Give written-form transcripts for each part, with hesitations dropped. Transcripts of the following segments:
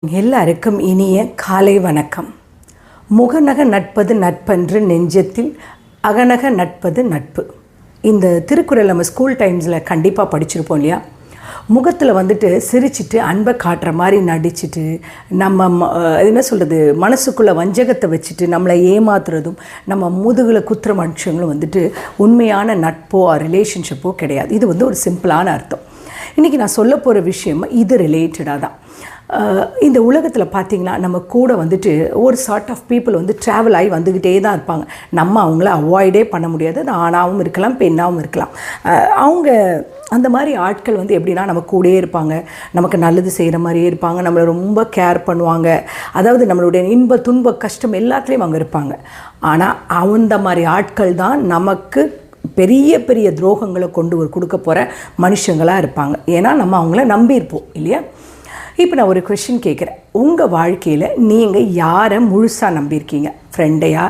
எல்லாருக்கும் இனிய காலை வணக்கம். முகநக நட்பது நட்பன்று நெஞ்சத்தில் அகநக நட்பது நட்பு. இந்த திருக்குறள் நம்ம ஸ்கூல் டைம்ஸில் கண்டிப்பாக படிச்சிருப்போம் இல்லையா? முகத்தில் வந்துட்டு சிரிச்சிட்டு அன்பை காட்டுற மாதிரி நடிச்சிட்டு நம்ம என்ன சொல்கிறது, மனசுக்குள்ளே வஞ்சகத்தை வச்சுட்டு நம்மளை ஏமாத்துறதும் நம்ம முதுகில் குத்துற மனுஷங்களும் வந்துட்டு உண்மையான நட்போ ரிலேஷன்ஷிப்போ கிடையாது. இது வந்து ஒரு சிம்பிளான அர்த்தம். இன்றைக்கி நான் சொல்ல போகிற விஷயம் இது ரிலேட்டடாக தான். இந்த உலகத்தில் பார்த்திங்கன்னா நம்ம கூட வந்துட்டு ஒரு சார்ட் ஆஃப் பீப்புள் வந்து ட்ராவல் ஆகி வந்துக்கிட்டே தான் இருப்பாங்க. நம்ம அவங்கள அவாய்டே பண்ண முடியாது. அது ஆணாகவும் இருக்கலாம், பெண்ணாகவும் இருக்கலாம். அவங்க அந்த மாதிரி ஆட்கள் வந்து எப்படின்னா நம்ம கூடயே இருப்பாங்க, நமக்கு நல்லது செய்கிற மாதிரியே இருப்பாங்க, நம்மளை ரொம்ப கேர் பண்ணுவாங்க. அதாவது நம்மளுடைய இன்ப துன்ப கஷ்டம் எல்லாத்துலேயும் அவங்க இருப்பாங்க. ஆனால் அந்த மாதிரி ஆட்கள் தான் நமக்கு பெரிய பெரிய துரோகங்களை கொடுக்க போகிற மனுஷங்களாக இருப்பாங்க. ஏன்னா நம்ம அவங்கள நம்பியிருப்போம் இல்லையா? இப்போ நான் ஒரு கொஷின் கேட்குறேன். உங்கள் வாழ்க்கையில் நீங்கள் யாரை முழுசாக நம்பியிருக்கீங்க? ஃப்ரெண்டையா,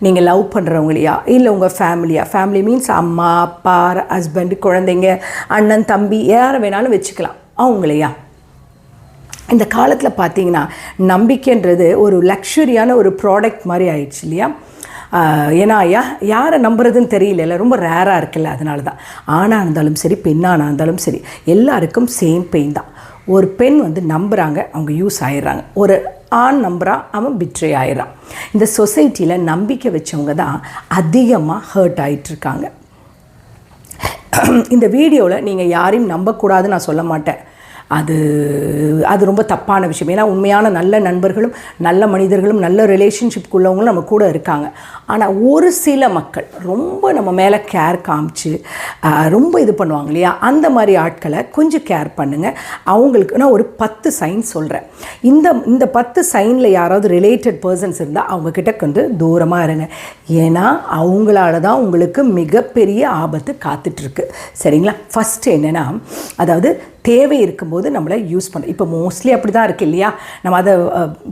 நீங்கள் லவ் பண்ணுறவங்களையா, இல்லை உங்கள் ஃபேமிலியா? ஃபேமிலி மீன்ஸ் அம்மா அப்பா ஹஸ்பண்டு குழந்தைங்க அண்ணன் தம்பி யாரை வேணாலும் வச்சுக்கலாம். அவங்களையா? இந்த காலத்தில் பார்த்தீங்கன்னா நம்பிக்கைன்றது ஒரு லக்ஸுரியான ஒரு ப்ராடக்ட் மாதிரி ஆயிடுச்சு இல்லையா? ஏன்னா யாரை நம்புறதுன்னு தெரியல, ரொம்ப ரேராக இருக்குல்ல. அதனால தான் ஆணாக இருந்தாலும் சரி பெண்ணாக இருந்தாலும் சரி எல்லாருக்கும் சேம் பெயின் தான். ஒரு பெண் வந்து நம்புகிறாங்க, அவங்க யூஸ் ஆகிடுறாங்க. ஒரு ஆண் நம்புகிறான், அவன் பிட்ரே ஆகிடுறான். இந்த சொசைட்டியில் நம்பிக்கை வச்சவங்க தான் அதிகமாக ஹர்ட் ஆகிட்டுருக்காங்க. இந்த வீடியோவில் நீங்கள் யாரையும் நம்பக்கூடாதுன்னு நான் சொல்ல மாட்டேன். அது ரொம்ப தப்பான விஷயம். ஏன்னா உண்மையான நல்ல நண்பர்களும் நல்ல மனிதர்களும் நல்ல ரிலேஷன்ஷிப்குள்ளவங்களும் நம்ம கூட இருக்காங்க. ஆனால் ஒரு சில மக்கள் ரொம்ப நம்ம மேலே கேர் காமிச்சு ரொம்ப இது பண்ணுவாங்க இல்லையா? அந்த மாதிரி ஆட்களை கொஞ்சம் கேர் பண்ணுங்கள். அவங்களுக்கு நான் ஒரு 10 சைன் சொல்கிறேன். இந்த 10 சைனில் யாராவது ரிலேட்டட் பர்சன்ஸ் இருந்தால் அவங்கக்கிட்ட கொஞ்சம் தூரமாக இருங்க. ஏன்னா அவங்களால தான் உங்களுக்கு மிகப்பெரிய ஆபத்து காத்துட்ருக்கு. சரிங்களா? ஃபஸ்ட்டு என்னென்னா, அதாவது தேவை இருக்கும்போது நம்மளை யூஸ் பண்ண. இப்போ மோஸ்ட்லி அப்படி தான் இருக்குது இல்லையா? நம்ம அதை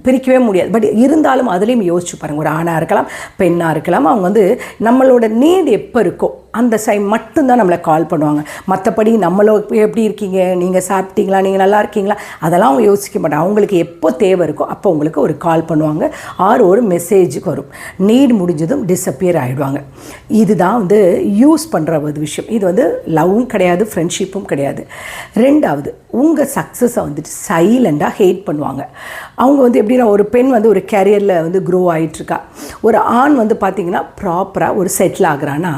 பிரிக்கவே முடியாது. பட் இருந்தாலும் அதுலேயும் யோசிச்சு பாருங்கள். ஒரு ஆணாக இருக்கலாம், பெண்ணாக இருக்கலாம். அவங்க வந்து நம்மளோட நீட் எப்போ இருக்கோ அந்த சைன் மட்டும்தான் நம்மளை கால் பண்ணுவாங்க. மற்றபடி நம்மளோ எப்படி இருக்கீங்க, நீங்கள் சாப்பிட்டீங்களா, நீங்கள் நல்லா இருக்கீங்களா, அதெல்லாம் அவங்க யோசிக்க மாட்டாங்க. அவங்களுக்கு எப்போ தேவை இருக்கோ அப்போ உங்களுக்கு ஒரு கால் பண்ணுவாங்க, ஒரு மெசேஜுக்கு வரும். நீட் முடிஞ்சதும் டிஸப்பியர் ஆகிடுவாங்க. இதுதான் வந்து யூஸ் பண்ணுற ஒரு விஷயம். இது வந்து லவ்வும் கிடையாது, ஃப்ரெண்ட்ஷிப்பும் கிடையாது. ரெண்டாவது, உங்கள் சக்ஸஸை வந்துட்டு சைலண்டாக ஹேட் பண்ணுவாங்க. அவங்க வந்து எப்படின்னா, ஒரு பெண் வந்து ஒரு கேரியரில் வந்து க்ரோ ஆகிட்டுருக்கா, ஒரு ஆண் வந்து பார்த்திங்கன்னா ப்ராப்பராக ஒரு செட்டில் ஆகுறான்னா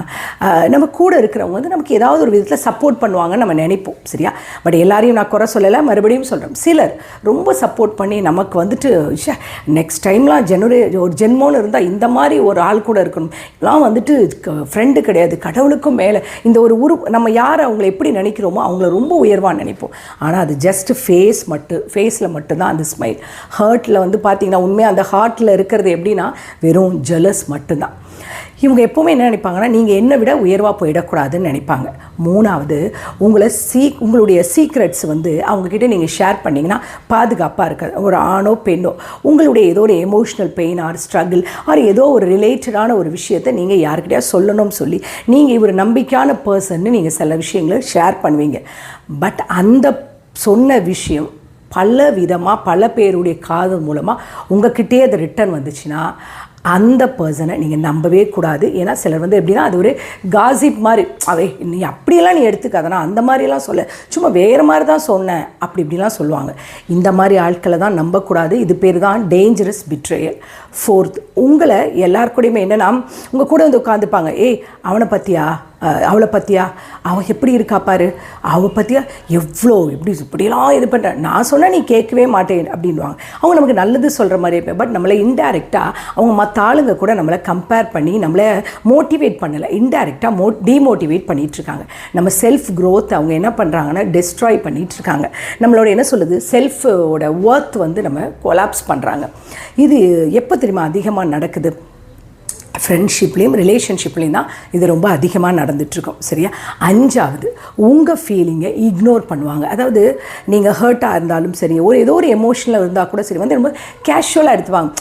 நம்ம கூட இருக்கிறவங்க வந்து நமக்கு ஏதாவது ஒரு விதத்தில் சப்போர்ட் பண்ணுவாங்கன்னு நம்ம நினைப்போம். சரியா? பட் எல்லாரையும் நான் குறை சொல்லலை, மறுபடியும் சொல்கிறேன். சிலர் ரொம்ப சப்போர்ட் பண்ணி நமக்கு வந்துட்டு நெக்ஸ்ட் டைம்லாம் ஒரு ஜென்மோன்னு இருந்தால் இந்த மாதிரி ஒரு ஆள் கூட இருக்கணும், இதெல்லாம் வந்துட்டு ஃப்ரெண்டு கிடையாது, கடவுளுக்கும் மேலே இந்த ஒரு நம்ம யார் அவங்கள எப்படி நினைக்கிறோமோ அவங்கள ரொம்ப உயர்வாக நினைப்போம். ஆனால் அது ஜஸ்ட் ஃபேஸில் மட்டும்தான் அந்த ஸ்மைல். ஹார்ட்டில் வந்து பார்த்திங்கன்னா உண்மையாக அந்த ஹார்ட்டில் இருக்கிறது எப்படின்னா வெறும் ஜெலஸ் மட்டும்தான். இவங்க எப்போவுமே என்ன நினைப்பாங்கன்னா, நீங்கள் என்னை விட உயர்வாக போயிடக்கூடாதுன்னு நினைப்பாங்க. மூணாவது, உங்களுடைய சீக்ரெட்ஸ் வந்து அவங்கக்கிட்ட நீங்கள் ஷேர் பண்ணிங்கன்னா பாதுகாப்பாக இருக்காது. ஒரு ஆணோ பெண்ணோ உங்களுடைய ஏதோ ஒரு emotional pain R struggle R ஏதோ ஒரு ரிலேட்டடான ஒரு விஷயத்தை நீங்கள் யாருக்கிட்டையா சொல்லணும்னு சொல்லி நீங்கள் ஒரு நம்பிக்கையான பர்சன்னு நீங்கள் சில விஷயங்களை ஷேர் பண்ணுவீங்க. பட் அந்த சொன்ன விஷயம் பல விதமாக பல பேருடைய காதல் மூலமாக உங்கள்கிட்டே அது ரிட்டர்ன் வந்துச்சுன்னா அந்த பர்சனை நீங்கள் நம்பவே கூடாது. ஏன்னா சிலர் வந்து எப்படின்னா அது ஒரு காசிப் மாதிரி, நீ அப்படியெல்லாம் நீ எடுத்துக்காதனா, அந்த மாதிரிலாம் சொல்ல, சும்மா வேறு மாதிரி தான் சொன்னேன் இப்படிலாம் சொல்லுவாங்க. இந்த மாதிரி ஆட்களை தான் நம்பக்கூடாது. இது பேர் தான் டேஞ்சரஸ் பிட்ரேயல். ஃபோர்த், உங்களை எல்லாருக்கூடையுமே என்னென்னா உங்கள் கூட வந்து உட்காந்துப்பாங்க, அவனை பற்றியா, அவளை பற்றியா, அவள் எப்படி இருக்கா பாரு, அவள் பற்றியா, இப்படிலாம் இது பண்ணுறேன், நான் சொன்னால் நீ கேட்கவே மாட்டேன் அப்படின்வாங்க. அவங்க நமக்கு நல்லது சொல்கிற மாதிரி இருப்பேன். பட் நம்மளை இன்டைரக்டாக அவங்க மற்ற ஆளுங்க கூட நம்மளை கம்பேர் பண்ணி நம்மளை மோட்டிவேட் பண்ணலை, இன்டைரக்டாக டிமோட்டிவேட் பண்ணிகிட்ருக்காங்க. நம்ம செல்ஃப் க்ரோத் அவங்க என்ன பண்ணுறாங்கன்னா டெஸ்ட்ராய் பண்ணிகிட்ருக்காங்க. நம்மளோட என்ன சொல்லுது, செல்ஃபோட ஒர்த் வந்து நம்ம கொலாப்ஸ் பண்ணுறாங்க. இது எப்போ தெரியுமா அதிகமாக நடக்குது? ஃப்ரெண்ட்ஷிப்லேயும் ரிலேஷன்ஷிப்லேயும் தான் இது ரொம்ப அதிகமாக நடந்துகிட்ருக்கோம். சரியா? 5வது, உங்கள் ஃபீலிங்கை இக்னோர் பண்ணுவாங்க. அதாவது நீங்கள் ஹர்ட்டாக இருந்தாலும் சரி, ஏதோ ஒரு எமோஷனில் இருந்தால் கூட சரி, வந்து ரொம்ப கேஷுவலாக எடுத்துவாங்க.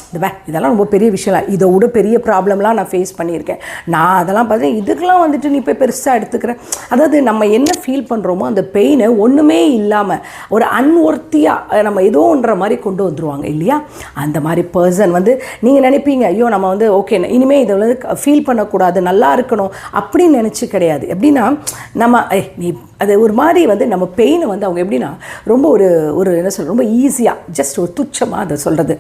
இதெல்லாம் ரொம்ப பெரிய விஷயம், இதை விட பெரிய ப்ராப்ளம்லாம் நான் ஃபேஸ் பண்ணியிருக்கேன், நான் அதெல்லாம் பார்த்தேன், இதுக்கெல்லாம் வந்துட்டு நீ போய் பெருசாக எடுத்துக்கிறேன். அதாவது நம்ம என்ன ஃபீல் பண்ணுறோமோ அந்த பெயினை ஒன்றுமே இல்லாமல் ஒரு அன்ஒர்த்தியாக நம்ம ஏதோ ஒன்ற மாதிரி கொண்டு வந்துடுவாங்க இல்லையா? அந்த மாதிரி பர்சன் வந்து நீங்கள் நினைப்பீங்க, ஐயோ நம்ம வந்து ஓகே இனிமேல் இதை வந்து ஃபீல் பண்ணக்கூடாது, நல்லா இருக்கணும் அப்படின்னு நினச்சி கிடையாது. எப்படின்னா நம்ம நீ அது ஒரு மாதிரி வந்து நம்ம பெயினை வந்து அவங்க எப்படின்னா ரொம்ப ஒரு என்ன சொல்கிறது, ரொம்ப ஈஸியாக ஜஸ்ட் ஒரு துச்சமாக அதை சொல்கிறது.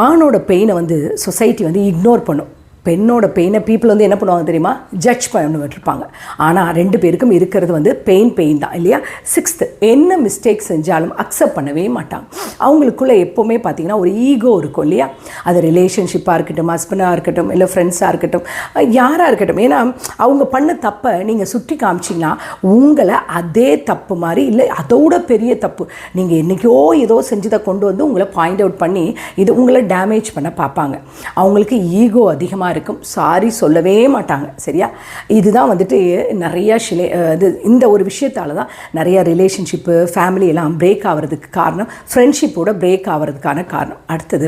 ஆணோட பெயினை வந்து சொசைட்டி வந்து இக்னோர் பண்ணும். பெண்ணோட பெயினை பீப்புள் வந்து என்ன பண்ணுவாங்க தெரியுமா? ஜட்ஜ் பண்ணிட்டுருப்பாங்க. ஆனால் 2 பேருக்கும் இருக்கிறது வந்து பெயின் தான் இல்லையா? 6th, என்ன மிஸ்டேக் செஞ்சாலும் அக்செப்ட் பண்ணவே மாட்டாங்க. அவங்களுக்குள்ளே எப்போவுமே பார்த்திங்கன்னா ஒரு ஈகோ இருக்கும் இல்லையா? அது ரிலேஷன்ஷிப்பாக இருக்கட்டும், ஹஸ்பண்டாக இருக்கட்டும், இல்லை ஃப்ரெண்ட்ஸாக இருக்கட்டும், யாராக இருக்கட்டும். ஏன்னா அவங்க பண்ண தப்பை நீங்கள் சுட்டி காமிச்சிங்கன்னா உங்களை அதே தப்பு மாதிரி இல்லை அதோட பெரிய தப்பு நீங்கள் என்றைக்கோ ஏதோ செஞ்சதை கொண்டு வந்து உங்களை பாயிண்ட் அவுட் பண்ணி இது உங்களை டேமேஜ் பண்ண பார்ப்பாங்க. அவங்களுக்கு ஈகோ அதிகமாக இருக்கும், சாரி சொல்லவே மாட்டாங்க. சரியா? இதுதான் வந்துட்டு நிறையா இந்த ஒரு விஷயத்தால் தான் நிறையா ரிலேஷன்ஷிப்பு ஃபேமிலி எல்லாம் பிரேக் ஆகிறதுக்கு காரணம், ஃப்ரெண்ட்ஷிப்போட பிரேக் ஆகிறதுக்கான காரணம். அடுத்தது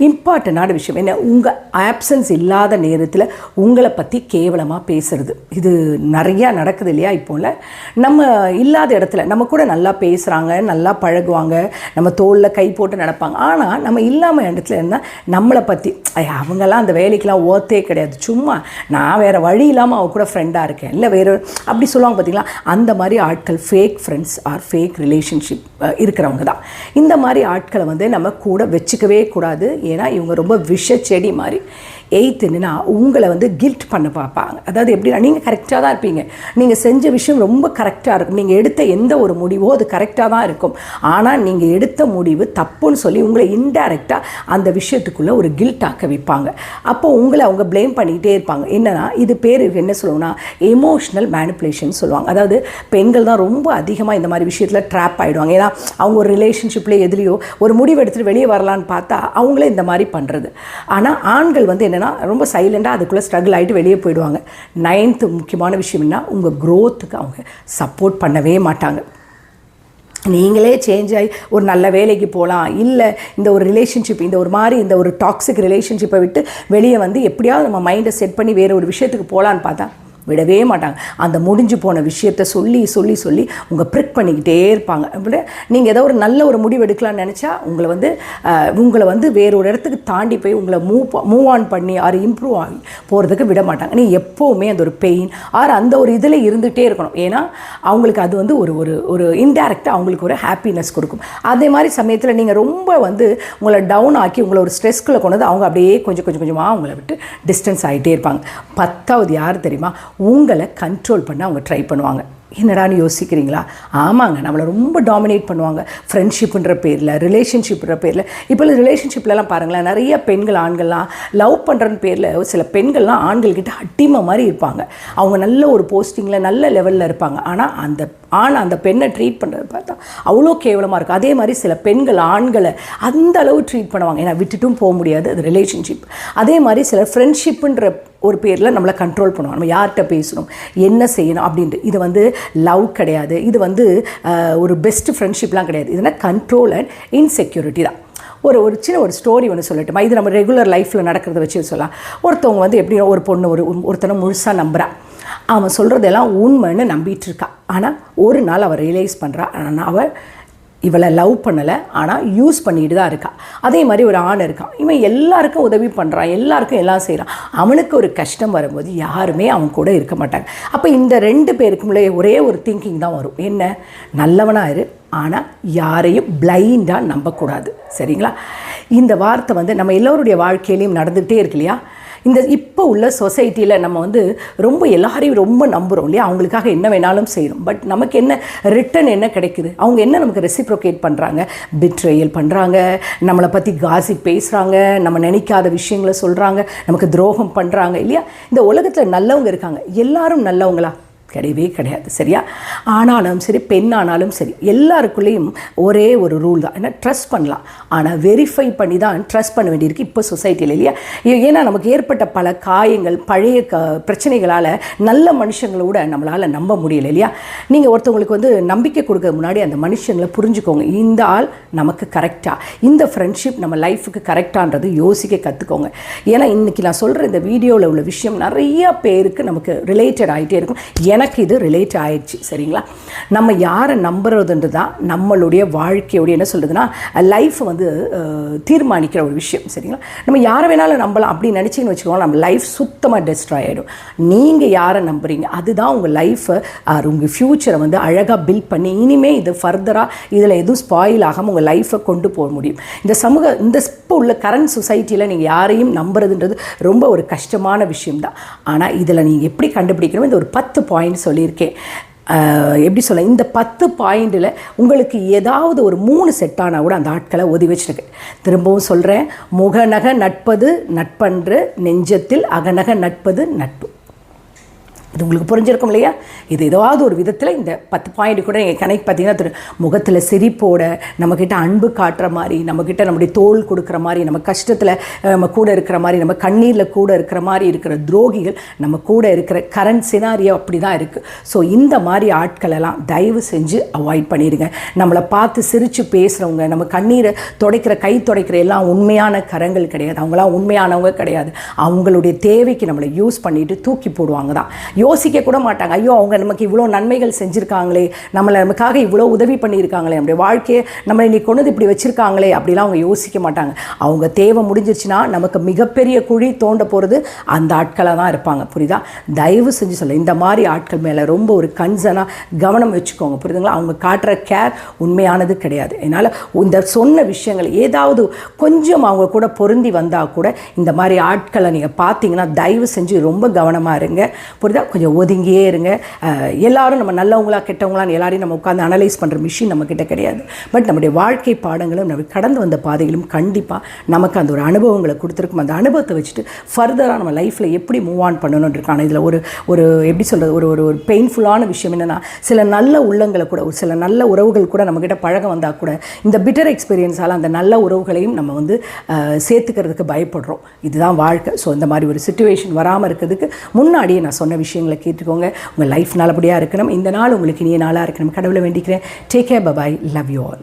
இம்பார்ட்டண்டான விஷயம் என்ன, உங்கள் ஆப்சன்ஸ் இல்லாத நேரத்தில் உங்களை பற்றி கேவலமாக பேசுறது. இது நிறையா நடக்குது இல்லையா? இப்போல நம்ம இல்லாத இடத்துல நம்ம கூட நல்லா பேசுகிறாங்க, நல்லா பழகுவாங்க, நம்ம தோளில் கை போட்டு நடப்பாங்க. ஆனால் நம்ம இல்லாமல் இடத்துல இருந்தால் நம்மளை பற்றி அவங்கெல்லாம் அந்த வேலைக்கெலாம் கிடையாது, சும்மா நான் வேறு வழி இல்லாமல் அவ கூட ஃப்ரெண்டாக இருக்கேன், இல்லை வேறு அப்படி சொல்லுவாங்க பார்த்தீங்களா? அந்த மாதிரி ஆட்கள் fake friends or fake relationship இருக்கிறவங்க தான். இந்த மாதிரி ஆட்களை வந்து நம்ம கூட வச்சுக்கவே கூடாது. ஏன்னா இவங்க ரொம்ப விஷ செடி மாதிரி. 8th என்னன்னா, உங்களை வந்து கில்ட் பண்ண பார்ப்பாங்க. அதாவது எப்படின்னா, நீங்கள் கரெக்டாக தான் இருப்பீங்க, நீங்கள் செஞ்ச விஷயம் ரொம்ப கரெக்டாக இருக்கும், நீங்கள் எடுத்த எந்த ஒரு முடிவோ அது கரெக்டாக தான் இருக்கும். ஆனால் நீங்கள் எடுத்த முடிவு தப்புன்னு சொல்லி உங்களை இன்டைரக்டாக அந்த விஷயத்துக்குள்ளே ஒரு கில்ட் ஆக்க வைப்பாங்க. அப்போது உங்களை அவங்க ப்ளேம் பண்ணிக்கிட்டே இருப்பாங்க. என்னென்னா, இது பேர் என்ன சொல்லுவோம்னா எமோஷ்னல் மேனிப்புலேஷன் சொல்லுவாங்க. அதாவது பெண்கள் தான் ரொம்ப அதிகமாக இந்த மாதிரி விஷயத்தில் ட்ராப் ஆகிடுவாங்க. ஏன்னா அவங்க ஒரு ரிலேஷன்ஷிப்பில் எதுலேயோ ஒரு முடிவு எடுத்துகிட்டு வெளியே வரலான்னு பார்த்தா அவங்களே இந்த மாதிரி பண்ணுறது. ஆனால் ஆண்கள் வந்து என்ன ரொம்ப சைலண்டாக அதுக்குள்ளே ஸ்ட்ரகிள் ஆகிட்டு வெளியே போயிடுவாங்க. 9th முக்கியமான விஷயம் என்ன, உங்கள் க்ரோத்துக்கு அவங்க சப்போர்ட் பண்ணவே மாட்டாங்க. நீங்களே சேஞ்ச் ஆகி ஒரு நல்ல வேலைக்கு போகலாம், இல்லை இந்த ஒரு ரிலேஷன்ஷிப் இந்த ஒரு மாதிரி இந்த ஒரு டாக்ஸிக் ரிலேஷன்ஷிப்பை விட்டு வெளியே வந்து எப்படியாவது நம்ம மைண்டை செட் பண்ணி வேறு ஒரு விஷயத்துக்கு போகலான்னு பார்த்தா விடவே மாட்டாங்க. அந்த முடிஞ்சு போன விஷயத்தை சொல்லி சொல்லி சொல்லி உங்கள் ப்ரிக் பண்ணிக்கிட்டே இருப்பாங்க. அப்படி நீங்கள் ஏதோ ஒரு நல்ல ஒரு முடிவு எடுக்கலாம்னு நினச்சா உங்களை வந்து வேற ஒரு இடத்துக்கு தாண்டி போய் உங்களை மூவ் ஆன் பண்ணி ஆர் இம்ப்ரூவ் ஆகி போகிறதுக்கு விட மாட்டாங்க. நீ எப்போவுமே அந்த ஒரு பெயின் ஆர் அந்த ஒரு இதில் இருந்துகிட்டே இருக்கணும். ஏன்னா அவங்களுக்கு அது வந்து ஒரு இன்டைரக்டாக அவங்களுக்கு ஒரு ஹாப்பினஸ் கொடுக்கும். அதே மாதிரி சமயத்தில் நீங்கள் ரொம்ப வந்து உங்களை டவுன் ஆக்கி உங்களை ஒரு ஸ்ட்ரெஸ்க்குள்ளே கொண்டு வந்து அவங்க அப்படியே கொஞ்சமாக அவங்கள விட்டு டிஸ்டன்ஸ் ஆகிட்டே இருப்பாங்க. 10வது யார் தெரியுமா, உங்களை கண்ட்ரோல் பண்ண அவங்க ட்ரை பண்ணுவாங்க. என்னடான்னு யோசிக்கிறீங்களா? ஆமாங்க, நம்மளை ரொம்ப டாமினேட் பண்ணுவாங்க ஃப்ரெண்ட்ஷிப்புன்ற பேரில், ரிலேஷன்ஷிப்ன்ற பேரில். இப்போ ரிலேஷன்ஷிப்லலாம் பாருங்களேன், நிறைய பெண்கள் ஆண்கள்லாம் லவ் பண்ணுறன்னு பேரில் சில பெண்கள்லாம் ஆண்கள்கிட்ட அடிமை மாதிரி இருப்பாங்க. அவங்க நல்ல ஒரு போஸ்டிங்கில் நல்ல லெவலில் இருப்பாங்க. ஆனால் அந்த பெண்ணை ட்ரீட் பண்ணுறது பார்த்தா அவ்வளோ கேவலமாக இருக்கும். அதே மாதிரி சில பெண்கள் ஆண்களை அந்த அளவு ட்ரீட் பண்ணுவாங்க. ஏன்னா விட்டுட்டும் போக முடியாது, அது ரிலேஷன்ஷிப். அதே மாதிரி சில ஃப்ரெண்ட்ஷிப்புன்ற ஒரு பேரில் நம்மளை கண்ட்ரோல் பண்ணுவோம், நம்ம யார்கிட்ட பேசணும் என்ன செய்யணும் அப்படின்ட்டு. இது வந்து லவ் கிடையாது, இது வந்து ஒரு பெஸ்ட் ஃப்ரெண்ட்ஷிப்லாம் கிடையாது. இதுனா கண்ட்ரோல் அண்ட் இன்செக்யூரிட்டி தான். ஒரு சின்ன ஒரு ஸ்டோரி ஒன்று சொல்லட்டுமா? இது நம்ம ரெகுலர் லைஃப்பில் நடக்கிறத வச்சு சொல்லலாம். ஒருத்தவங்க வந்து எப்படி ஒரு பொண்ணு ஒருத்தனை முழுசாக நம்புகிறான், அவன் சொல்கிறதெல்லாம் உண்மைன்னு நம்பிட்டு இருக்கா. ஆனால் ஒரு நாள் அவள் ரியலைஸ் பண்ணுறா, ஆனால் அவள் இவளை லவ் பண்ணலை, ஆனால் யூஸ் பண்ணிட்டு தான் இருக்கா. அதே மாதிரி ஒரு ஆண் இருக்கான், இவன் எல்லாருக்கும் உதவி பண்ணுறான், எல்லாருக்கும் எல்லாம் செய்கிறான். அவனுக்கு ஒரு கஷ்டம் வரும்போது யாருமே அவன் கூட இருக்க மாட்டாங்க. அப்போ இந்த 2 பேருக்குள்ளே ஒரே ஒரு திங்கிங் தான் வரும். என்ன, நல்லவனாக இரு, ஆனால் யாரையும் பிளைண்டாக நம்பக்கூடாது. சரிங்களா? இந்த வார்த்தை வந்து நம்ம எல்லோருடைய வாழ்க்கையிலையும் நடந்துகிட்டே இருக்கு இல்லையா? இப்போ உள்ள சொசைட்டியில் நம்ம வந்து ரொம்ப எல்லாரையும் ரொம்ப நம்புகிறோம் இல்லையா? அவங்களுக்காக என்ன வேணாலும் செய்கிறோம். பட் நமக்கு என்ன ரிட்டன் என்ன கிடைக்குது? அவங்க என்ன நமக்கு ரெசிப்ரோகேட் பண்ணுறாங்க? பிட்ரேயல் பண்ணுறாங்க, நம்மளை பற்றி காசிப் பேசுகிறாங்க, நம்ம நினைக்காத விஷயங்களை சொல்கிறாங்க, நமக்கு துரோகம் பண்ணுறாங்க இல்லையா? இந்த உலகத்தில் நல்லவங்க இருக்காங்க. எல்லாரும் நல்லவங்களா? கிடையவே கிடையாது. சரியா? ஆனாலும் சரி, பெண்ணானாலும் சரி, எல்லாருக்குள்ளேயும் ஒரே ஒரு ரூல் தான். ஏன்னா ட்ரஸ்ட் பண்ணலாம், ஆனால் வெரிஃபை பண்ணி தான் ட்ரஸ்ட் பண்ண வேண்டியிருக்கு இப்போ சொசைட்டியில், இல்லையா? ஏன்னா நமக்கு ஏற்பட்ட பல காயங்கள், பழைய பிரச்சனைகளால் நல்ல மனுஷங்களோட நம்மளால் நம்ப முடியலை, இல்லையா? நீங்கள் ஒருத்தவங்களுக்கு நம்பிக்கை கொடுக்க முன்னாடி அந்த மனுஷங்களை புரிஞ்சுக்கோங்க. இந்த ஆள் நமக்கு கரெக்டாக, இந்த ஃப்ரெண்ட்ஷிப் நம்ம லைஃபுக்கு கரெக்டான்றது யோசிக்க கற்றுக்கோங்க. ஏன்னா இன்றைக்கி நான் சொல்கிற இந்த வீடியோவில் உள்ள விஷயம் நிறையா பேருக்கு நமக்கு ரிலேட்டட் ஆகிட்டே இருக்கும். எனக்கு இது ரிலேட் ஆயிடுச்சு. சரிங்களா? நம்ம யாரை நம்புறதுன்றது தான் நம்மளுடைய வாழ்க்கையோடைய என்ன சொல்கிறதுனா லைஃப் தீர்மானிக்கிற ஒரு விஷயம். சரிங்களா? நம்ம யாரை வேணாலும் நம்பலாம் அப்படின்னு நினச்சிங்கன்னு வச்சுக்கோங்க, நம்ம லைஃப் சுத்தமாக டெஸ்ட்ராய் ஆகிடும். நீங்கள் யாரை நம்புறீங்க அதுதான் உங்கள் லைஃப்பை, உங்கள் ஃப்யூச்சரை அழகாக பில்ட் பண்ணி இனிமேல் இது ஃபர்தராக இதில் எதுவும் ஸ்பாயில் ஆகாமல் உங்கள் லைஃப்பை கொண்டு போக முடியும். இந்த இப்போ உள்ள கரண்ட் சொசைட்டியில் நீங்கள் யாரையும் நம்புறதுன்றது ரொம்ப ஒரு கஷ்டமான விஷயம்தான். ஆனால் இதில் நீங்கள் எப்படி கண்டுபிடிக்கணும், இந்த ஒரு 10 பாயிண்ட் சொல்லியிருக்கேன். எப்படி சொல்ல, இந்த 10 பாயிண்டில் உங்களுக்கு ஏதாவது ஒரு 3 செட் ஆனால் கூட அந்த ஆட்களை ஒதுவி வச்சுருக்கு. திரும்பவும் சொல்கிறேன், முகநக நட்பது நட்பன்று, நெஞ்சத்தில் அகநக நட்பது நட்பு. இது உங்களுக்கு புரிஞ்சிருக்கும் இல்லையா? இது ஏதாவது ஒரு விதத்தில் இந்த 10 பாயிண்ட் கூட நீங்கள் கனெக்ட் பார்த்தீங்கன்னா முகத்தில் சிரிப்போட, நம்மக்கிட்ட அன்பு காட்டுற மாதிரி, நம்மக்கிட்ட நம்முடைய தோள் கொடுக்குற மாதிரி, நம்ம கஷ்டத்தில் நம்ம கூட இருக்கிற மாதிரி, நம்ம கண்ணீரில் கூட இருக்கிற மாதிரி இருக்கிற துரோகிகள் நம்ம கூட இருக்கிற கரண்ட் சினாரியோ அப்படி தான் இருக்குது. ஸோ இந்த மாதிரி ஆட்களெல்லாம் தயவு செஞ்சு அவாய்ட் பண்ணிடுங்க. நம்மளை பார்த்து சிரித்து பேசுகிறவங்க, நம்ம கண்ணீரை கை துடைக்கிற எல்லாம் உண்மையான கரங்கள் கிடையாது. அவங்களாம் உண்மையானவங்க கிடையாது. அவங்களுடைய தேவைக்கு நம்மளை யூஸ் பண்ணிவிட்டு தூக்கி போடுவாங்க தான். யோசிக்க கூட மாட்டாங்க, ஐயோ அவங்க நமக்கு இவ்வளோ நன்மைகள் செஞ்சுருக்காங்களே, நமக்காக இவ்வளோ உதவி பண்ணியிருக்காங்களே, நம்முடைய வாழ்க்கையை நம்மளை இன்னைக்கு கொண்டு இப்படி வச்சுருக்காங்களே அப்படிலாம் அவங்க யோசிக்க மாட்டாங்க. அவங்க தேவை முடிஞ்சிருச்சுன்னா நமக்கு மிகப்பெரிய குழி தோண்ட போகிறது அந்த ஆட்களாக தான் இருப்பாங்க. புரியுதா? தயவு செஞ்சு சொல்ல, இந்த மாதிரி ஆட்கள் மேலே ரொம்ப ஒரு கன்சர்னாக கவனம் வச்சுக்கோங்க. புரியுதுங்களா? அவங்க காட்டுற கேர் உண்மையானது கிடையாது. அதனால் இந்த சொன்ன விஷயங்கள் ஏதாவது கொஞ்சம் அவங்க கூட பொருந்தி வந்தால் கூட இந்த மாதிரி ஆட்களை நீங்கள் பார்த்தீங்கன்னா தயவு செஞ்சு ரொம்ப கவனமாக இருங்க. புரியுதா? கொஞ்சம் ஒதுங்கியே இருங்க. எல்லாரும் நம்ம நல்லவங்களா கெட்டவங்களான்னு எல்லாரையும் நம்ம உட்காந்து அனலைஸ் பண்ணுற மிஷின் நம்மக்கிட்ட கிடையாது. பட் நம்முடைய வாழ்க்கை பாடங்களும் நம்ம கடந்து வந்த பாதைகளும் கண்டிப்பாக நமக்கு அந்த ஒரு அனுபவங்களை கொடுத்துருக்கும். அந்த அனுபவத்தை வச்சுட்டு ஃபர்தராக நம்ம லைஃப்பில் எப்படி மூவ் ஆன் பண்ணணும்னு இருக்காங்க. இதில் ஒரு எப்படி சொல்கிறது, ஒரு பெயின்ஃபுல்லான விஷயம் என்னென்னா, சில நல்ல உள்ளங்களை கூட, ஒரு சில நல்ல உறவுகள் கூட நம்மக்கிட்ட பழகம் வந்தால் கூட இந்த பிட்டர் எக்ஸ்பீரியன்ஸால் அந்த நல்ல உறவுகளையும் நம்ம சேர்த்துக்கிறதுக்கு பயப்படுறோம். இதுதான் வாழ்க்கை. ஸோ இந்த மாதிரி ஒரு சிச்சுவேஷன் வராமல் இருக்கிறதுக்கு முன்னாடியே நான் சொன்ன விஷயங்களை கேட்டுக்கோங்க. உங்கள் லைஃப் நல்லபடியாக இருக்கணும். இந்த நாள் உங்களுக்கு இனிய நாளாக இருக்கணும். கடவுளை வேண்டிக்கிறேன். Take care. Bye. Love you all.